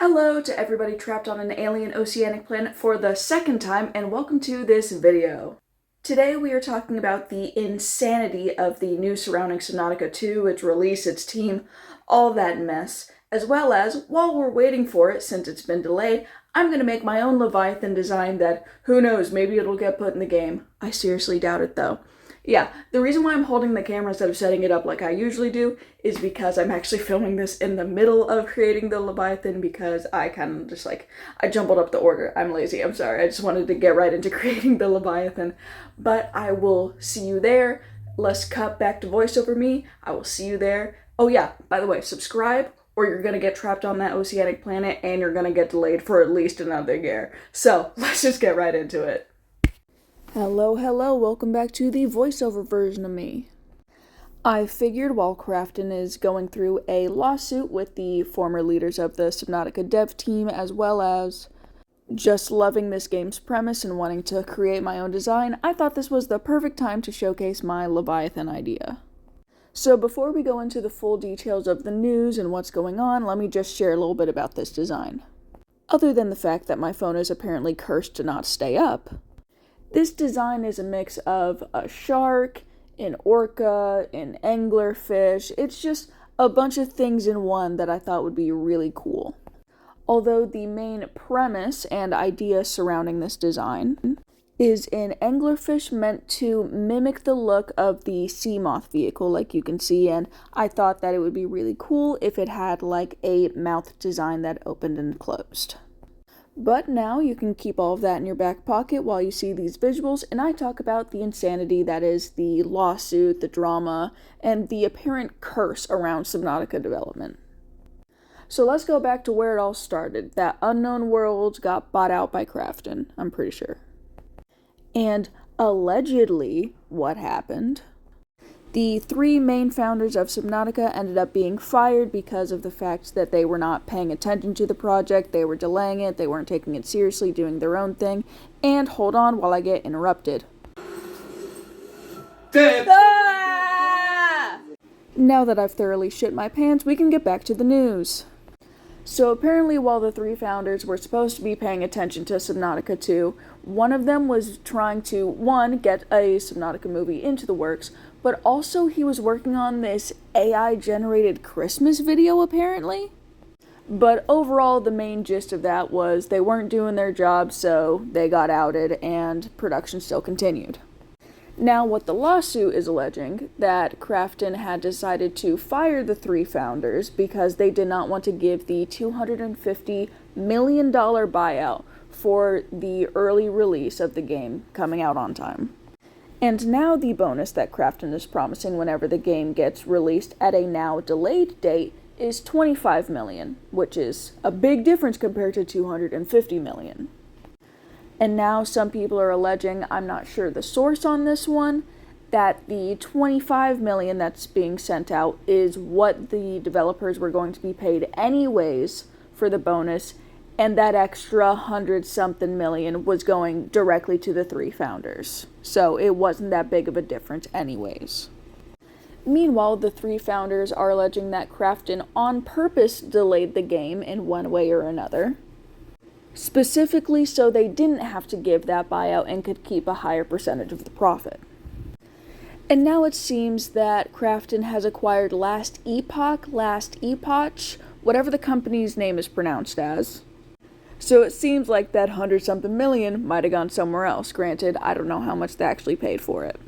Hello to everybody trapped on an alien oceanic planet for the second time, and welcome to this video. Today we are talking about the insanity of the new surrounding Subnautica 2, its release, its team, all that mess, as well as, while we're waiting for it, since it's been delayed, I'm going to make my own Leviathan design that, who knows, maybe it'll get put in the game. I seriously doubt it though. Yeah, the reason why I'm holding the camera instead of setting it up like I usually do is because I'm actually filming this in the middle of creating the Leviathan because I kind of just I jumbled up the order. I'm lazy, I'm sorry. I just wanted to get right into creating the Leviathan. But I will see you there. Let's cut back to voiceover me. I will see you there. Oh yeah, by the way, subscribe or you're gonna get trapped on that oceanic planet and you're gonna get delayed for at least another year. So let's just get right into it. Hello, welcome back to the voiceover version of me. I figured while Crafton is going through a lawsuit with the former leaders of the Subnautica dev team, as well as just loving this game's premise and wanting to create my own design, I thought this was the perfect time to showcase my Leviathan idea. So before we go into the full details of the news and what's going on, let me just share a little bit about this design. Other than the fact that my phone is apparently cursed to not stay up, this design is a mix of a shark, an orca, an anglerfish. It's just a bunch of things in one that I thought would be really cool. Although the main premise and idea surrounding this design is an anglerfish meant to mimic the look of the sea moth vehicle, like you can see, and I thought that it would be really cool if it had like a mouth design that opened and closed. But now you can keep all of that in your back pocket while you see these visuals, and I talk about the insanity that is the lawsuit, the drama, and the apparent curse around Subnautica development. So let's go back to where it all started. That unknown world got bought out by Crafton, I'm pretty sure. And allegedly, what happened? The three main founders of Subnautica ended up being fired because of the fact that they were not paying attention to the project, they were delaying it, they weren't taking it seriously, doing their own thing, and hold on while I get interrupted. Ah! Now that I've thoroughly shit my pants, we can get back to the news. So apparently while the three founders were supposed to be paying attention to Subnautica 2, one of them was trying to, one, get a Subnautica movie into the works, but also he was working on this AI-generated Christmas video, apparently. But overall, the main gist of that was they weren't doing their job, so they got outed, and production still continued. Now, what the lawsuit is alleging, that Crafton had decided to fire the three founders because they did not want to give the $250 million buyout for the early release of the game coming out on time. And now the bonus that Crafton is promising whenever the game gets released at a now delayed date is $25 million, which is a big difference compared to $250 million. And now some people are alleging, I'm not sure the source on this one, that the $25 million that's being sent out is what the developers were going to be paid anyways for the bonus, and that extra 100-something million was going directly to the three founders. So it wasn't that big of a difference anyways. Meanwhile, the three founders are alleging that Crafton on purpose delayed the game in one way or another, specifically so they didn't have to give that buyout and could keep a higher percentage of the profit. And now it seems that Crafton has acquired Last Epoch, whatever the company's name is pronounced as. So it seems like that 100-something million might have gone somewhere else. Granted, I don't know how much they actually paid for it.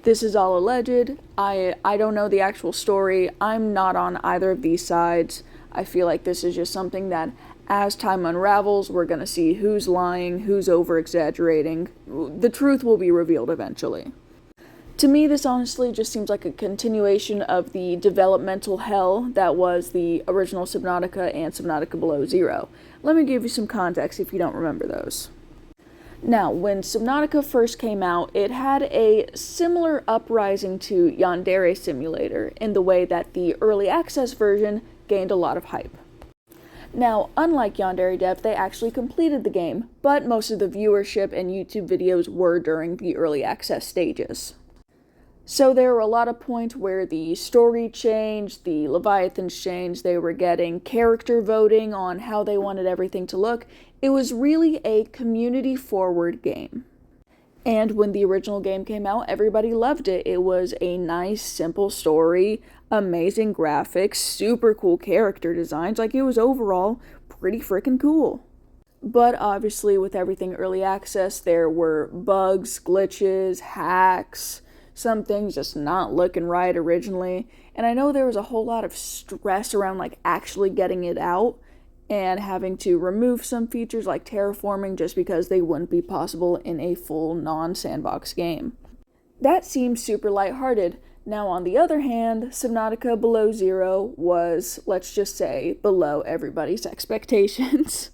This is all alleged. I don't know the actual story. I'm not on either of these sides. I feel like this is just something that as time unravels, we're going to see who's lying, who's over-exaggerating. The truth will be revealed eventually. To me, this honestly just seems like a continuation of the developmental hell that was the original Subnautica and Subnautica Below Zero. Let me give you some context if you don't remember those. Now, when Subnautica first came out, it had a similar uprising to Yandere Simulator in the way that the early access version gained a lot of hype. Now, unlike Yandere Dev, they actually completed the game, but most of the viewership and YouTube videos were during the early access stages. So there were a lot of points where the story changed, the Leviathans changed, they were getting character voting on how they wanted everything to look. It was really a community-forward game. And when the original game came out, everybody loved it. It was a nice, simple story, amazing graphics, super cool character designs. Like, it was overall pretty freaking cool. But obviously, with everything early access, there were bugs, glitches, hacks, some things just not looking right originally. And I know there was a whole lot of stress around, like, actually getting it out and having to remove some features like terraforming just because they wouldn't be possible in a full non-sandbox game. That seems super lighthearted. Now, on the other hand, Subnautica Below Zero was, let's just say, below everybody's expectations.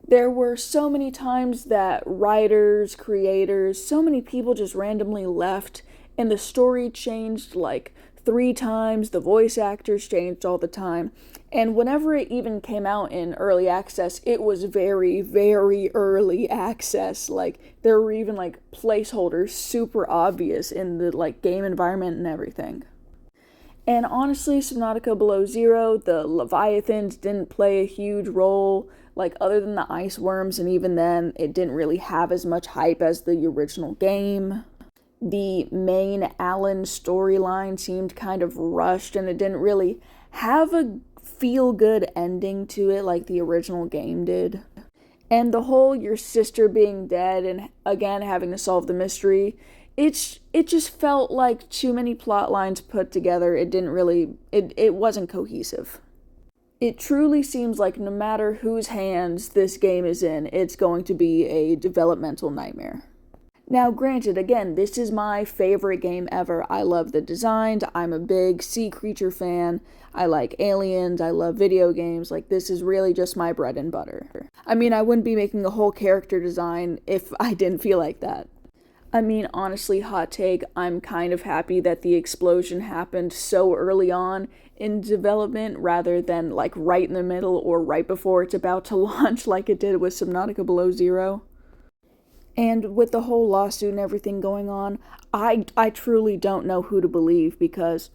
There were so many times that writers, creators, so many people just randomly left, and the story changed like 3 times, the voice actors changed all the time, and whenever it even came out in early access, it was very, very early access. Like, there were even like placeholders super obvious in the like game environment and everything. And honestly, Subnautica Below Zero, the Leviathans didn't play a huge role, like other than the ice worms, and even then, it didn't really have as much hype as the original game. The main Alan storyline seemed kind of rushed, and it didn't really have a feel-good ending to it like the original game did. And the whole your sister being dead and again having to solve the mystery, it just felt like too many plot lines put together. It wasn't cohesive. It truly seems like no matter whose hands this game is in, it's going to be a developmental nightmare. Now, granted, again, this is my favorite game ever. I love the designs. I'm a big sea creature fan. I like aliens. I love video games. Like, this is really just my bread and butter. I mean, I wouldn't be making a whole character design if I didn't feel like that. I mean, honestly, hot take, I'm kind of happy that the explosion happened so early on in development rather than like right in the middle or right before it's about to launch like it did with Subnautica Below Zero. And with the whole lawsuit and everything going on, I truly don't know who to believe, because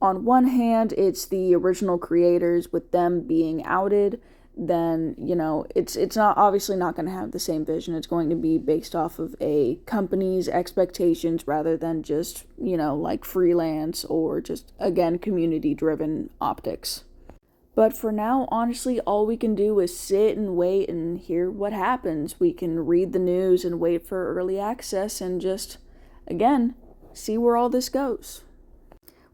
on one hand, it's the original creators with them being outed, then, you know, it's not obviously not going to have the same vision. It's going to be based off of a company's expectations rather than just, you know, like freelance or just, again, community-driven optics. But for now, honestly, all we can do is sit and wait and hear what happens. We can read the news and wait for early access and just, again, see where all this goes.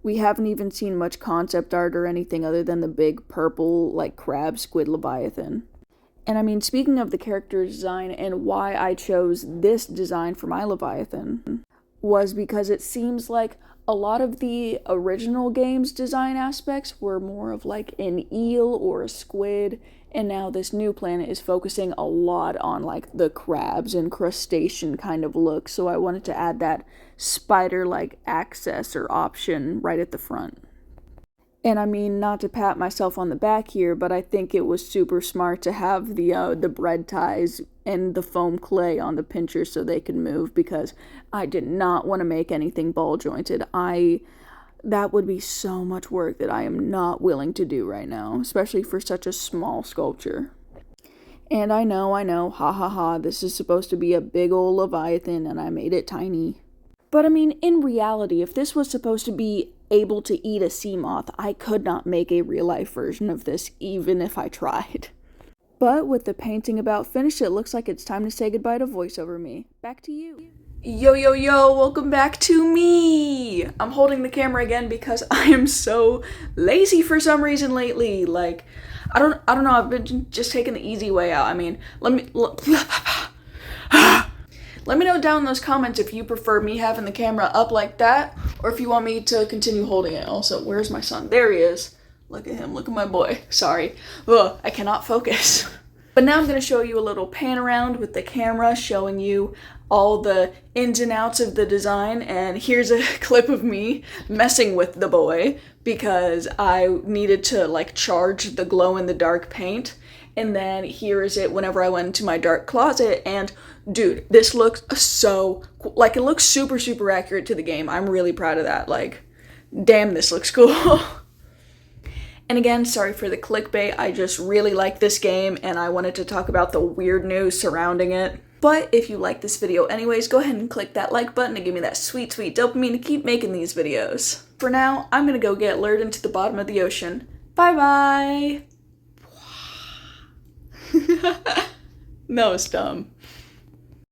We haven't even seen much concept art or anything other than the big purple, like, crab squid Leviathan. And I mean, speaking of the character design and why I chose this design for my Leviathan, was because it seems like a lot of the original game's design aspects were more of like an eel or a squid, and now this new planet is focusing a lot on like the crabs and crustacean kind of look, so I wanted to add that spider-like access or option right at the front. And I mean, not to pat myself on the back here, but I think it was super smart to have the bread ties and the foam clay on the pincher so they could move, because I did not want to make anything ball jointed. That would be so much work that I am not willing to do right now, especially for such a small sculpture. And I know, ha ha ha, this is supposed to be a big ol' Leviathan and I made it tiny. But I mean, in reality, if this was supposed to be able to eat a sea moth, I could not make a real-life version of this, even if I tried. But with the painting about finished, it looks like it's time to say goodbye to voiceover me. Back to you. Yo, yo, yo, welcome back to me! I'm holding the camera again because I am so lazy for some reason lately. Like, I don't know, I've been just taking the easy way out. I mean, let me know down in those comments if you prefer me having the camera up like that, or if you want me to continue holding it. Also, where's my son? There he is. Look at him, look at my boy. Sorry. Ugh, I cannot focus. But now I'm going to show you a little pan around with the camera, showing you all the ins and outs of the design. And here's a clip of me messing with the boy because I needed to like charge the glow in the dark paint. And then here is it whenever I went into my dark closet, and dude, this looks so cool. Like, it looks super, super accurate to the game. I'm really proud of that. Like, damn, this looks cool. And again, sorry for the clickbait, I just really like this game and I wanted to talk about the weird news surrounding it. But if you like this video anyways, go ahead and click that like button to give me that sweet, sweet dopamine to keep making these videos. For now, I'm gonna go get lured into the bottom of the ocean. Bye bye! That was dumb.